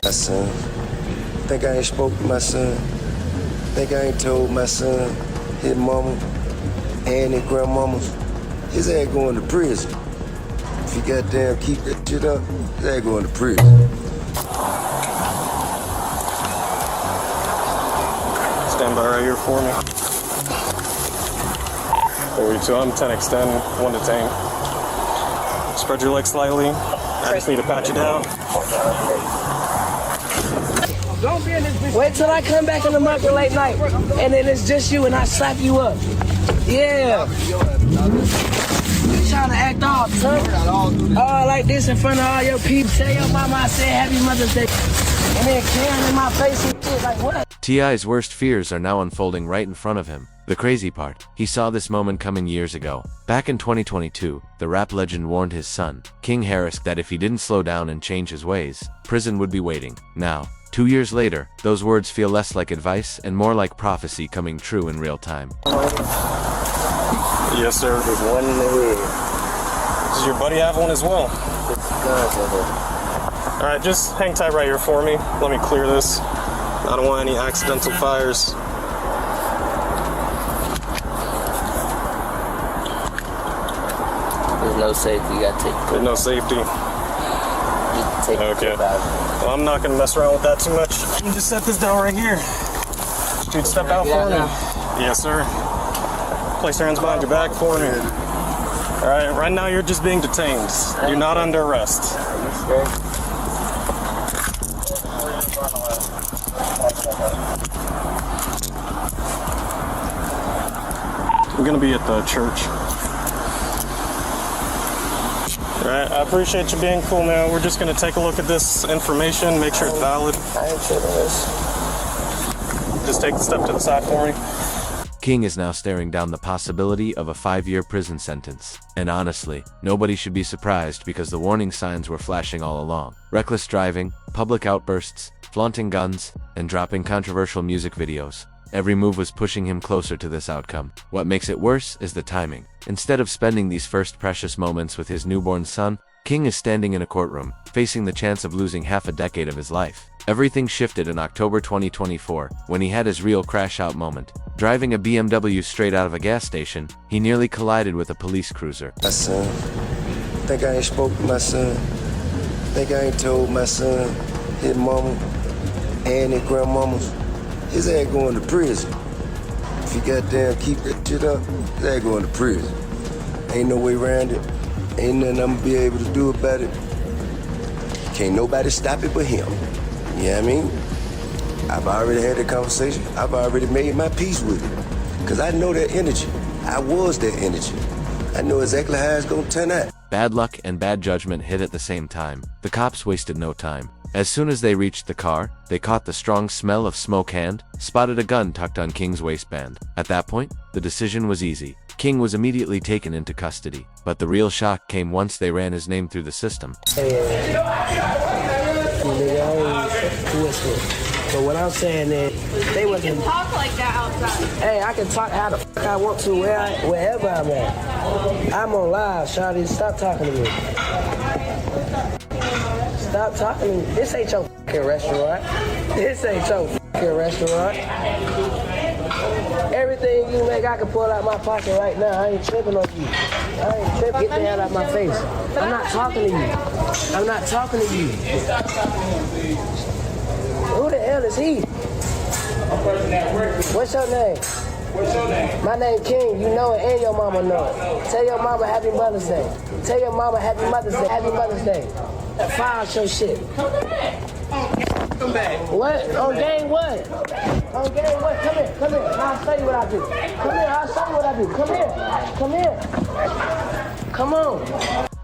My son. Think I ain't spoke to my son. Think I ain't told my son, his mama, and his grandmama, his ass going to prison. If he goddamn keep that shit up, his ass going to prison. Stand by right here for me. 42, I'm 10 extend, 1 detain. Spread your legs slightly. I just need to pat you down. Wait till I come back in the market late night, and then it's just you, and I slap you up. Yeah. You trying to act all tough? All like this in front of all your people. Tell your mama I said Happy Mother's Day, and then Karen in my face and shit. Like what? T.I.'s worst fears are now unfolding right in front of him. The crazy part, he saw this moment coming years ago. Back in 2022, the rap legend warned his son, King Harris, that if he didn't slow down and change his ways, prison would be waiting. Now, 2 years later, those words feel less like advice and more like prophecy coming true in real time. Yes, sir. There's one in the head. Does your buddy have one as well? Alright, just hang tight right here for me. Let me clear this. I don't want any accidental fires. There's no safety. You gotta take. There's no safety. Okay. Well, I'm not gonna mess around with that too much. You just set this down right here. Dude, step out for me. Yes, sir. Place your hands behind your back for me. Alright, right now you're just being detained. You're not under arrest. We're gonna be at the church. Alright, I appreciate you being cool, man. We're just gonna take a look at this information, make sure it's valid. I ain't tripping this. Just take the step to the side for me. King is now staring down the possibility of a 5-year prison sentence. And honestly, nobody should be surprised because the warning signs were flashing all along. Reckless driving, public outbursts, flaunting guns, and dropping controversial music videos. Every move was pushing him closer to this outcome. What makes it worse is the timing. Instead of spending these first precious moments with his newborn son, King is standing in a courtroom, facing the chance of losing half a decade of his life. Everything shifted in October 2024, when he had his real crash-out moment. Driving a BMW straight out of a gas station, he nearly collided with a police cruiser. My son. Think I ain't spoke to my son. Think I ain't told my son, his mama, and his grandmama, his ass going to prison. If he goddamn keep that shit up, his ass going to prison. Ain't no way around it. Ain't nothing I'm gonna be able to do about it. Can't nobody stop it but him. You know what I mean? I've already had that conversation. I've already made my peace with it. Cause I know that energy. I was that energy. I know exactly how it's gonna turn out. Bad luck and bad judgment hit at the same time. The cops wasted no time. As soon as they reached the car, they caught the strong smell of smoke and spotted a gun tucked on King's waistband. At that point, the decision was easy. King was immediately taken into custody, but the real shock came once they ran his name through the system. But what I'm saying is, they wasn't. You can talk like that outside. Hey, I can talk how the fuck I want to wherever I'm at. I'm on live, Shawty. Stop talking to me. Stop talking to me. This ain't your fucking restaurant. This ain't your fucking restaurant. Everything you make, I can pull out my pocket right now. I ain't tripping on you. I ain't tripping. Get the hell out of my face. I'm not talking to you. I'm not talking to you. Who the hell is he? What's your name? What's your name? My name King. You know it and your mama know it. Tell your mama Happy Mother's Day. Tell your mama Happy Mother's Day. Happy Mother's Day. File your shit. Come back. What? On game what? On game what? Come here. Come here. I'll show you what I do. Come here. I'll show you what I do. Come here. Come here. Come on.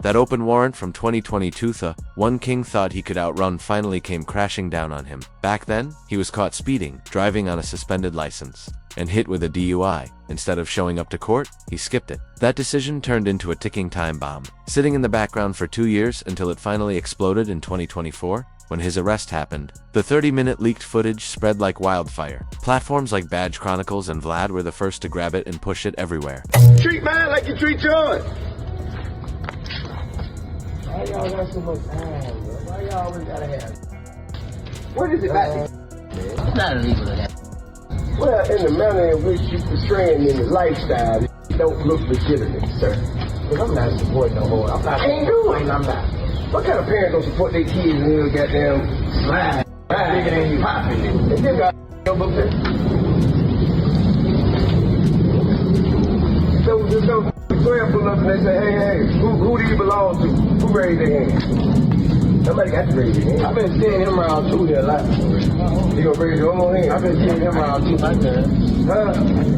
That open warrant from 2022, the one King thought he could outrun, finally came crashing down on him. Back then, he was caught speeding, driving on a suspended license, and hit with a DUI. Instead of showing up to court, he skipped it. That decision turned into a ticking time bomb, sitting in the background for 2 years until it finally exploded in 2024. When his arrest happened, the 30-minute leaked footage spread like wildfire. Platforms like Badge Chronicles and Vlad were the first to grab it and push it everywhere. Treat mine like you treat yours. Why y'all got so much time, bro? Why y'all always gotta have? What is it about? It's not illegal to have. Well, in the manner in which you portraying in the lifestyle, it don't look legitimate, sir. Because I'm not supporting no more. I can't do it. I'm not. What kind of parents don't support their kids and they'll goddamn slide? Bigger than you popping it. And then got up there. So square pull up and they say, hey, who do you belong to? Who raised their hand? Somebody got to raise their hand. I've been seeing him around too here a lot. You gonna raise your own hand? I've been seeing him around too.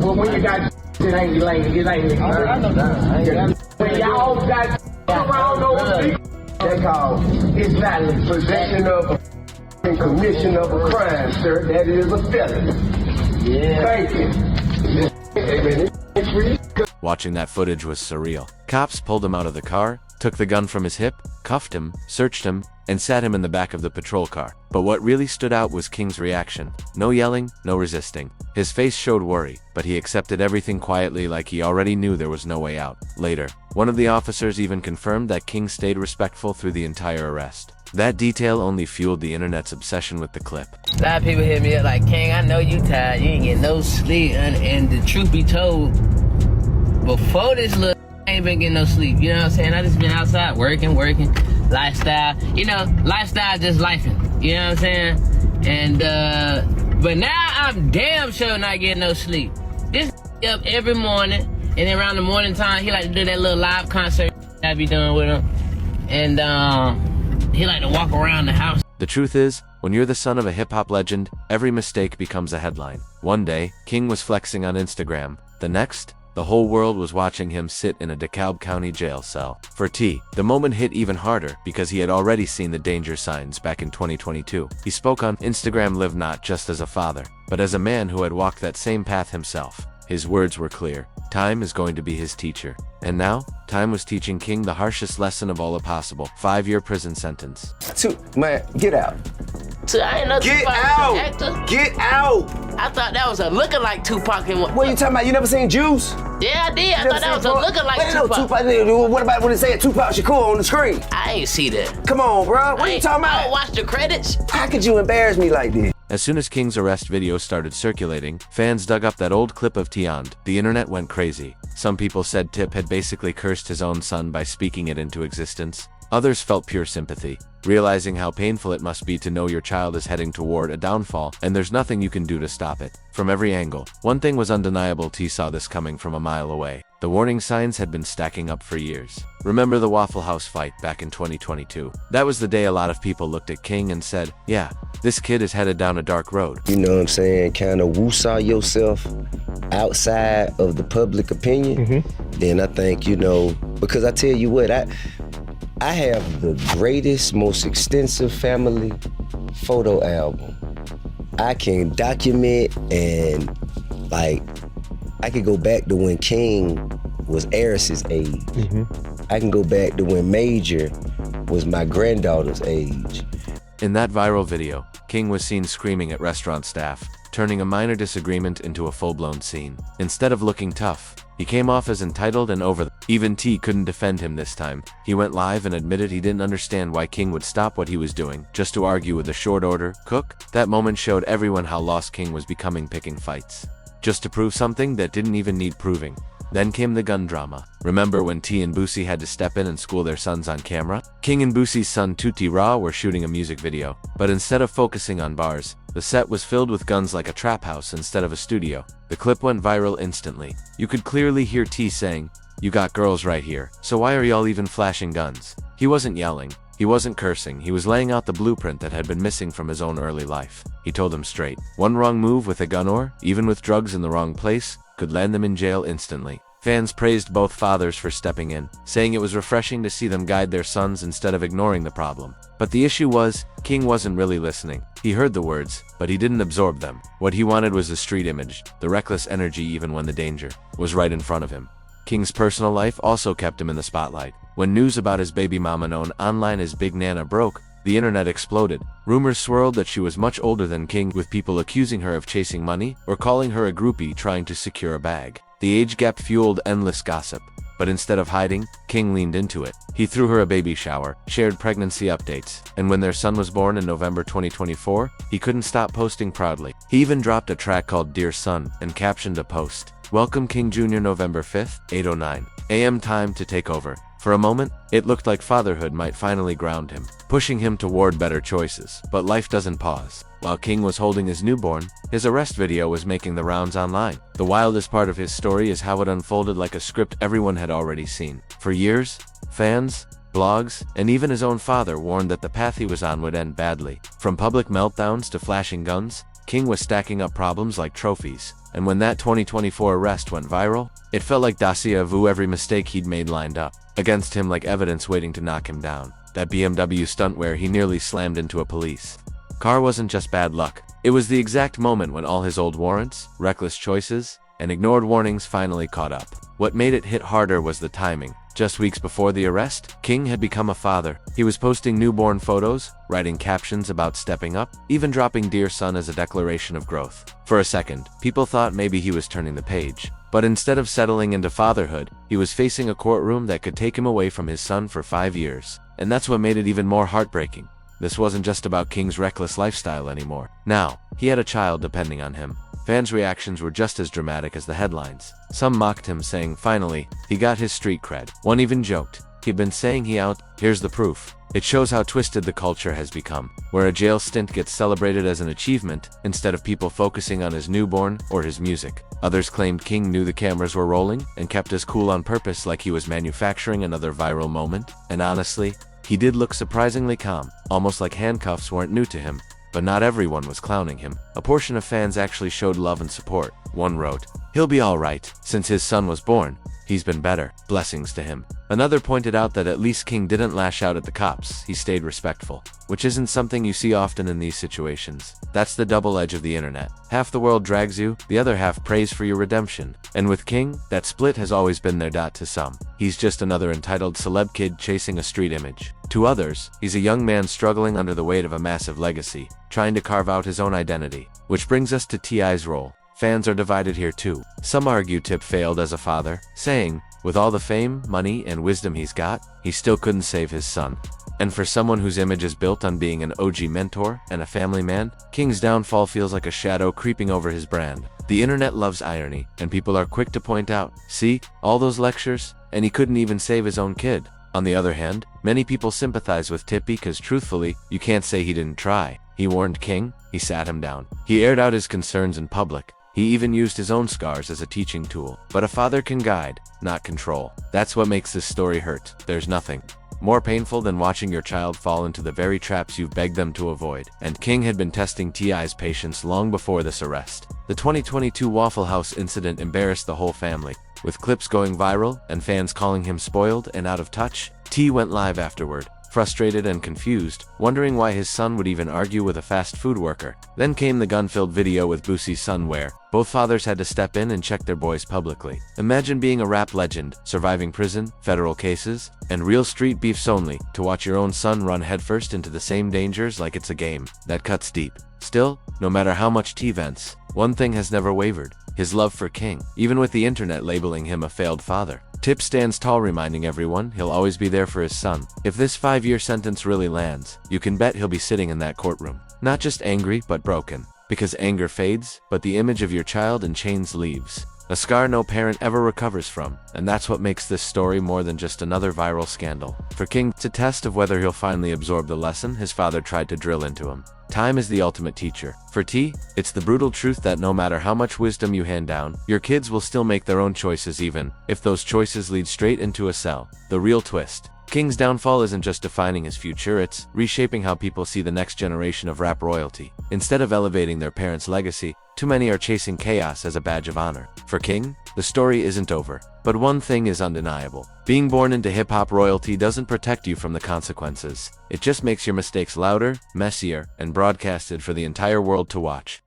Well, when you got it ain't like I know that. When y'all got around those people, they call it's not possession of and commission of a crime, sir. That is a felony. Yeah. Thank you. Watching that footage was surreal. Cops pulled him out of the car, took the gun from his hip, cuffed him, searched him, and sat him in the back of the patrol car. But what really stood out was King's reaction. No yelling, no resisting. His face showed worry, but he accepted everything quietly like he already knew there was no way out. Later, one of the officers even confirmed that King stayed respectful through the entire arrest. That detail only fueled the internet's obsession with the clip. A lot of people hit me up like, King, I know you tired, you ain't getting no sleep. And the truth be told, before this little I ain't been getting no sleep. You know what I'm saying? I just been outside working, lifestyle. You know, lifestyle just lifing. You know what I'm saying? And but now I'm damn sure not getting no sleep. This up every morning, and then around the morning time, he like to do that little live concert I be doing with him. And he like to walk around the house. The truth is, when you're the son of a hip-hop legend, every mistake becomes a headline. One day, King was flexing on Instagram. The next, the whole world was watching him sit in a DeKalb County jail cell. For T, the moment hit even harder because he had already seen the danger signs back in 2022. He spoke on Instagram Live not just as a father, but as a man who had walked that same path himself. His words were clear. Time is going to be his teacher. And now, time was teaching King the harshest lesson of all possible. 5-year prison sentence. Man, get out. I ain't no Get Tupac out! actor. Get out! I thought that was a lookalike Tupac. What are you talking about? You never seen Juice? Yeah, I did. I thought that was a lookalike No, Tupac. What about when they say Tupac Shakur on the screen? I ain't see that. Come on, bro. What are you talking I about? watched the credits. How could you embarrass me like this? As soon as King's arrest video started circulating, fans dug up that old clip of Tiand. The internet went crazy. Some people said Tip had basically cursed his own son by speaking it into existence. Others felt pure sympathy, realizing how painful it must be to know your child is heading toward a downfall and there's nothing you can do to stop it. From every angle, one thing was undeniable: T saw this coming from a mile away. The warning signs had been stacking up for years. Remember the Waffle House fight back in 2022? That was the day a lot of people looked at King and said, yeah, this kid is headed down a dark road. You know what I'm saying? Kind of woo-saw yourself outside of the public opinion. Then I think, you know, because I tell you what, I have the greatest, most extensive family photo album. I can document and, like, I can go back to when King was Eris's age. I can go back to when Major was my granddaughter's age. In that viral video, King was seen screaming at restaurant staff, turning a minor disagreement into a full-blown scene. Instead of looking tough, he came off as entitled and over. Even T couldn't defend him this time. He went live and admitted he didn't understand why King would stop what he was doing just to argue with a short order cook. That moment showed everyone how lost King was becoming picking fights, just to prove something that didn't even need proving. Then came the gun drama. Remember when T and Boosie had to step in and school their sons on camera? King and Boosie's son Tutti Ra were shooting a music video, but instead of focusing on bars, the set was filled with guns like a trap house instead of a studio. The clip went viral instantly. You could clearly hear T saying, "You got girls right here, so why are y'all even flashing guns?" He wasn't yelling. He wasn't cursing. He was laying out the blueprint that had been missing from his own early life. He told them straight. One wrong move with a gun, or even with drugs in the wrong place, could land them in jail instantly. Fans praised both fathers for stepping in, saying it was refreshing to see them guide their sons instead of ignoring the problem. But the issue was, King wasn't really listening. He heard the words, but he didn't absorb them. What he wanted was the street image, the reckless energy even when the danger was right in front of him. King's personal life also kept him in the spotlight. When news about his baby mama known online as Big Nana broke, the internet exploded. Rumors swirled that she was much older than King, with people accusing her of chasing money or calling her a groupie trying to secure a bag. The age gap fueled endless gossip. But instead of hiding, King leaned into it. He threw her a baby shower, shared pregnancy updates, and when their son was born in November 2024, he couldn't stop posting proudly. He even dropped a track called Dear Son and captioned a post, "Welcome King Jr. November 5th, 8:09 a.m. time to take over." For a moment, it looked like fatherhood might finally ground him, pushing him toward better choices. But life doesn't pause. While King was holding his newborn, his arrest video was making the rounds online. The wildest part of his story is how it unfolded like a script everyone had already seen. For years, fans, blogs, and even his own father warned that the path he was on would end badly. From public meltdowns to flashing guns, King was stacking up problems like trophies. And when that 2024 arrest went viral, it felt like dossier vu every mistake he'd made lined up against him like evidence waiting to knock him down. That BMW stunt where he nearly slammed into a police car wasn't just bad luck. It was the exact moment when all his old warrants, reckless choices, and ignored warnings finally caught up. What made it hit harder was the timing. Just weeks before the arrest, King had become a father. He was posting newborn photos, writing captions about stepping up, even dropping Dear Son as a declaration of growth. For a second, people thought maybe he was turning the page. But instead of settling into fatherhood, he was facing a courtroom that could take him away from his son for 5 years. And that's what made it even more heartbreaking. This wasn't just about King's reckless lifestyle anymore. Now, he had a child depending on him. Fans' reactions were just as dramatic as the headlines. Some mocked him, saying, "Finally, he got his street cred." One even joked, "He'd been saying he out, here's the proof." It shows how twisted the culture has become, where a jail stint gets celebrated as an achievement instead of people focusing on his newborn or his music. Others claimed King knew the cameras were rolling and kept his cool on purpose, like he was manufacturing another viral moment. And honestly, he did look surprisingly calm, almost like handcuffs weren't new to him. But not everyone was clowning him. A portion of fans actually showed love and support. One wrote, "He'll be alright. Since his son was born, he's been better. Blessings to him." Another pointed out that at least King didn't lash out at the cops. He stayed respectful, which isn't something you see often in these situations. That's the double edge of the internet. Half the world drags you, the other half prays for your redemption. And with King, that split has always been there. To some, he's just another entitled celeb kid chasing a street image. To others, he's a young man struggling under the weight of a massive legacy, trying to carve out his own identity. Which brings us to T.I.'s role. Fans are divided here too. Some argue Tip failed as a father, saying, with all the fame, money, and wisdom he's got, he still couldn't save his son. And for someone whose image is built on being an OG mentor and a family man, King's downfall feels like a shadow creeping over his brand. The internet loves irony, and people are quick to point out, "See, all those lectures, and he couldn't even save his own kid." On the other hand, many people sympathize with Tip because truthfully, you can't say he didn't try. He warned King, he sat him down. He aired out his concerns in public. He even used his own scars as a teaching tool. But a father can guide, not control. That's what makes this story hurt. There's nothing more painful than watching your child fall into the very traps you've begged them to avoid. And King had been testing T.I.'s patience long before this arrest. The 2022 Waffle House incident embarrassed the whole family. With clips going viral and fans calling him spoiled and out of touch, T went live afterward, frustrated and confused, wondering why his son would even argue with a fast food worker. Then came the gun-filled video with Boosie's son where both fathers had to step in and check their boys publicly. Imagine being a rap legend, surviving prison, federal cases, and real street beefs only, to watch your own son run headfirst into the same dangers like it's a game. That cuts deep. Still, no matter how much T vents, one thing has never wavered: his love for King, even with the internet labeling him a failed father. Tip stands tall, reminding everyone he'll always be there for his son. If this 5-year sentence really lands, you can bet he'll be sitting in that courtroom. Not just angry, but broken. Because anger fades, but the image of your child in chains leaves. A scar no parent ever recovers from, and that's what makes this story more than just another viral scandal. For King, it's a test of whether he'll finally absorb the lesson his father tried to drill into him. Time is the ultimate teacher. For T, it's the brutal truth that no matter how much wisdom you hand down, your kids will still make their own choices, even if those choices lead straight into a cell. The real twist: King's downfall isn't just defining his future, it's reshaping how people see the next generation of rap royalty. Instead of elevating their parents' legacy, too many are chasing chaos as a badge of honor. For King, the story isn't over. But one thing is undeniable: being born into hip-hop royalty doesn't protect you from the consequences. It just makes your mistakes louder, messier, and broadcasted for the entire world to watch.